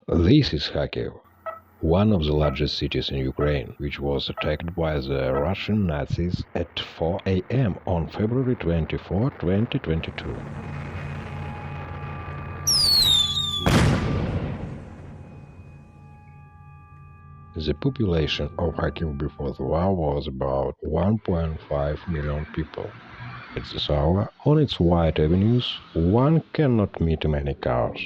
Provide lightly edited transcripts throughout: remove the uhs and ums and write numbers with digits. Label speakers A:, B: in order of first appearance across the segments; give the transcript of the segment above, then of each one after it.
A: This is Kharkiv, one of the largest cities in Ukraine, which was attacked by the Russian Nazis at 4 a.m. on February 24, 2022. The population of Kharkiv before the war was about 1.5 million people. At this hour, on its wide avenues, one cannot meet many cars.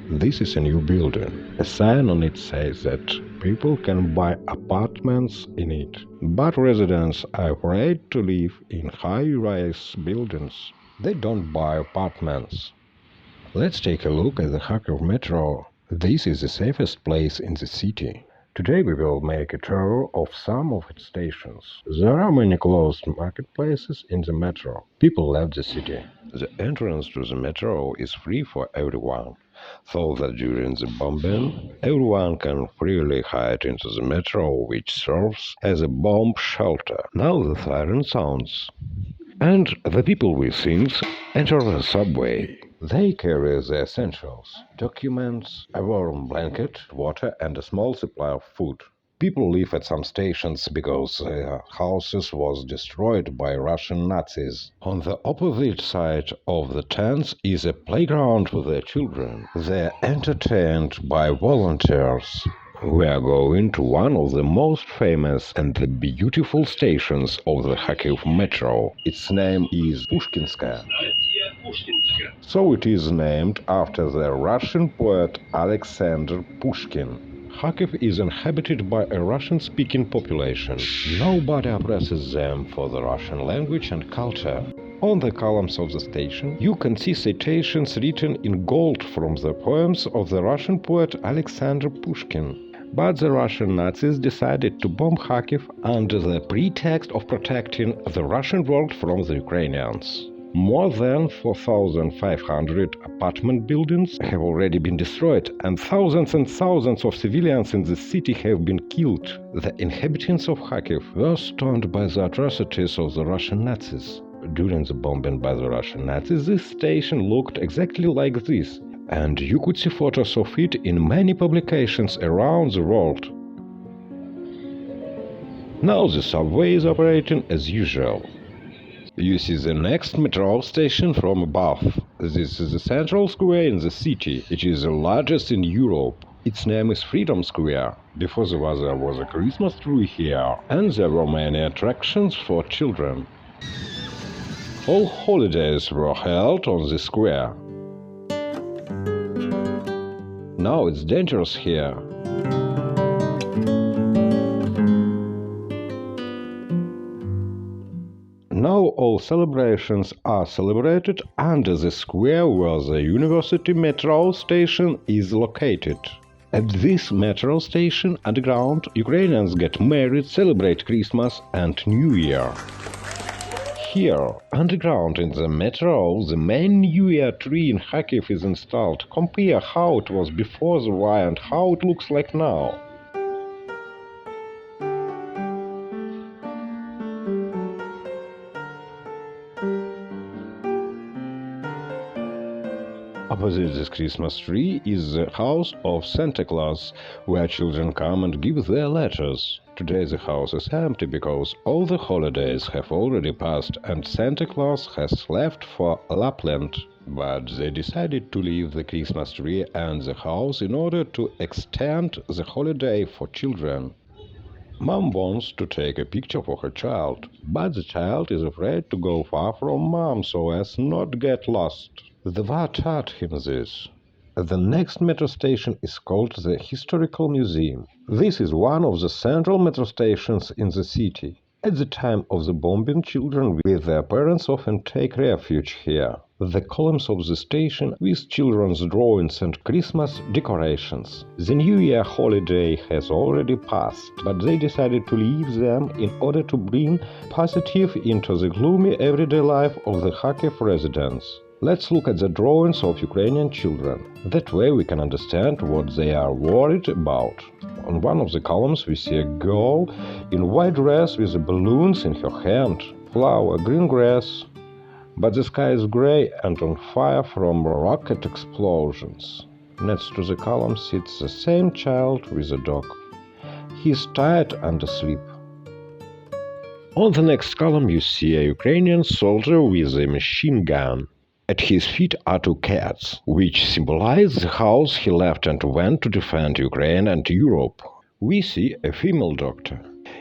A: This is a new building. A sign on it says that people can buy apartments in it, but residents are afraid to live in high-rise buildings. They don't buy apartments. Let's take a look at the Kharkiv metro. This is the safest place in the city. Today we will make a tour of some of its stations. There are many closed marketplaces in the metro. People left the city. The entrance to the metro is free for everyone, so that during the bombing, everyone can freely hide into the metro, which serves as a bomb shelter. Now the siren sounds, and the people with things enter the subway. They carry the essentials: documents, a warm blanket, water, and a small supply of food. People live at some stations because their houses was destroyed by Russian Nazis. On the opposite side of the tents is a playground for their children. They are entertained by volunteers. We are going to one of the most famous and the beautiful stations of the Kharkiv metro. Its name is Pushkinskaya. So it is named after the Russian poet Alexander Pushkin. Kharkiv is inhabited by a Russian-speaking population. Nobody oppresses them for the Russian language and culture. On the columns of the station, you can see citations written in gold from the poems of the Russian poet Alexander Pushkin. But the Russian Nazis decided to bomb Kharkiv under the pretext of protecting the Russian world from the Ukrainians. More than 4,500 apartment buildings have already been destroyed, and thousands of civilians in the city have been killed. The inhabitants of Kharkiv were stunned by the atrocities of the Russian Nazis. During the bombing by the Russian Nazis, this station looked exactly like this, and you could see photos of it in many publications around the world. Now the subway is operating as usual. You see the next metro station from above. This is the central square in the city. It is the largest in Europe. Its name is Freedom Square. Before the war there was a Christmas tree here, and there were many attractions for children. All holidays were held on the square. Now it's dangerous here. Now all celebrations are celebrated under the square where the university metro station is located. At this metro station underground, Ukrainians get married, celebrate Christmas and New Year. Here, underground in the metro, the main New Year tree in Kharkiv is installed. Compare how it was before the war and how it looks like now. Opposite this Christmas tree is the house of Santa Claus, where children come and give their letters. Today the house is empty because all the holidays have already passed and Santa Claus has left for Lapland. But they decided to leave the Christmas tree and the house in order to extend the holiday for children. Mom wants to take a picture for her child, but the child is afraid to go far from mom so as not get lost. The war taught him this. The next metro station is called the Historical Museum. This is one of the central metro stations in the city. At the time of the bombing, children with their parents often take refuge here. The columns of the station with children's drawings and Christmas decorations. The New Year holiday has already passed, but they decided to leave them in order to bring positive into the gloomy everyday life of the Kharkiv residents. Let's look at the drawings of Ukrainian children. That way we can understand what they are worried about. On one of the columns we see a girl in white dress with balloons in her hand, flower, green grass, But the sky is grey and on fire from rocket explosions. Next to the column sits the same child with a dog. He is tired and asleep. On the next column you see a Ukrainian soldier with a machine gun. At his feet are two cats, which symbolize the house he left and went to defend Ukraine and Europe. We see a female doctor.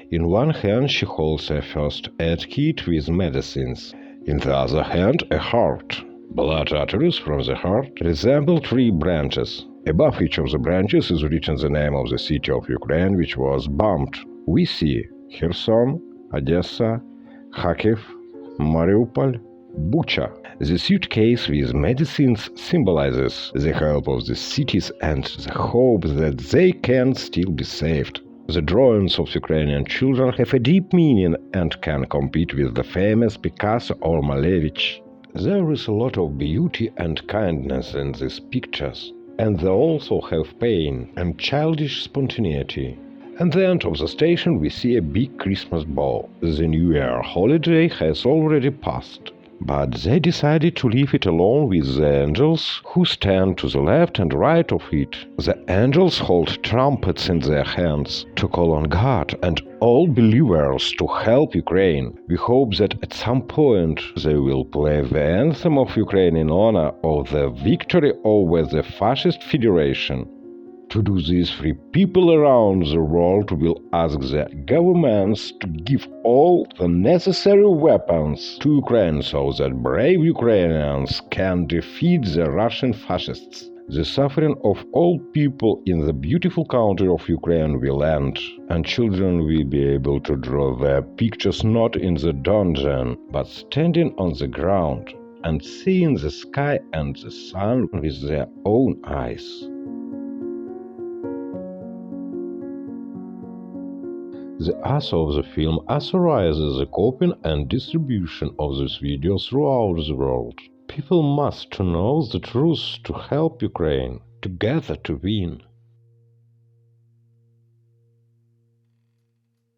A: In one hand she holds a first aid kit with medicines. In the other hand a heart. Blood arteries from the heart resemble three branches. Above each of the branches is written the name of the city of Ukraine which was bombed. We see Kherson, Odessa, Kharkiv, Mariupol, Bucha. The suitcase with medicines symbolizes the help of the cities and the hope that they can still be saved. The drawings of Ukrainian children have a deep meaning and can compete with the famous Picasso or Malevich. There is a lot of beauty and kindness in these pictures, and they also have pain and childish spontaneity. At the end of the station we see a big Christmas ball. The New Year holiday has already passed, but they decided to leave it alone with the angels, who stand to the left and right of it. The angels hold trumpets in their hands to call on God and all believers to help Ukraine. We hope that at some point they will play the anthem of Ukraine in honor of the victory over the Fascist Federation. To do this, free people around the world will ask the governments to give all the necessary weapons to Ukraine so that brave Ukrainians can defeat the Russian fascists. The suffering of all people in the beautiful country of Ukraine will end, and children will be able to draw their pictures not in the dungeon, but standing on the ground and seeing the sky and the sun with their own eyes. The author of the film authorizes the copying and distribution of this video throughout the world. People must know the truth to help Ukraine, together to win.